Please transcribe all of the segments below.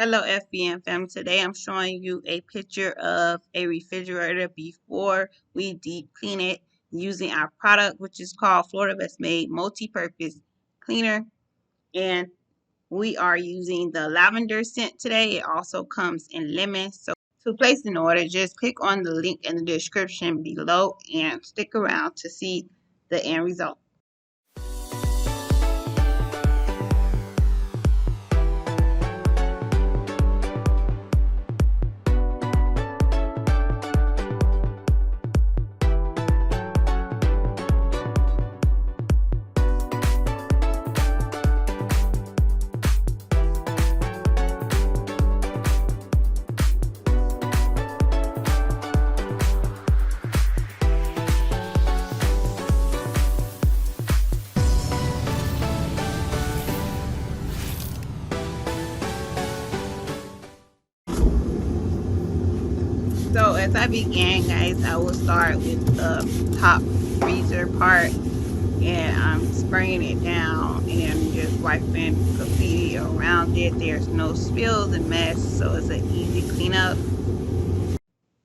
Hello FBN fam. Today I'm showing you a picture of a refrigerator before we deep clean it using our product, which is called Florida Best Maid Multi-Purpose Cleaner. And we are using the lavender scent today. It also comes in lemon. So to place an order, just click on the link in the description below and stick around to see the end result. So as I begin, guys, I will start with the top freezer part, and I'm spraying it down and just wiping completely around it. There's no spills and mess, so it's an easy cleanup.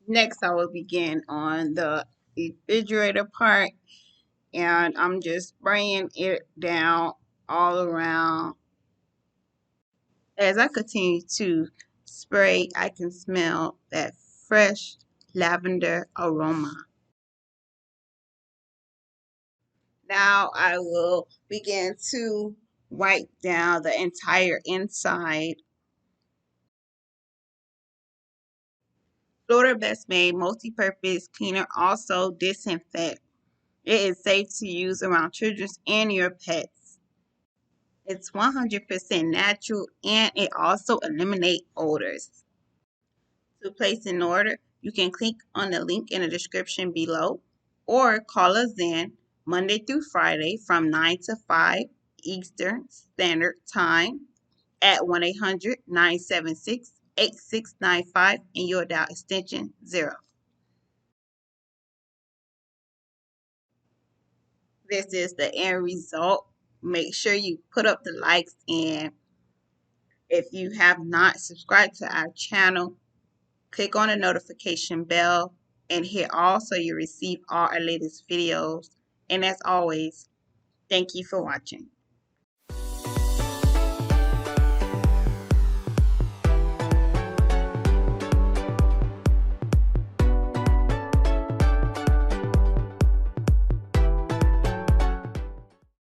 Next, I will begin on the refrigerator part, and I'm just spraying it down all around. As I continue to spray, I can smell that fresh lavender aroma. Now I will begin to wipe down the entire inside. Florida Best Maid Multi-Purpose Cleaner also disinfect. It is safe to use around children and your pets. It's 100% natural and it also eliminates odors. To place an order, you can click on the link in the description below or call us in Monday through Friday from 9 to 5 Eastern Standard Time at 1-800-976-8695 and you'll dial extension 0. This is the end result. Make sure you put up the likes, and if you have not subscribed to our channel, click on the notification bell and hit all so you receive all our latest videos. And as always, thank you for watching.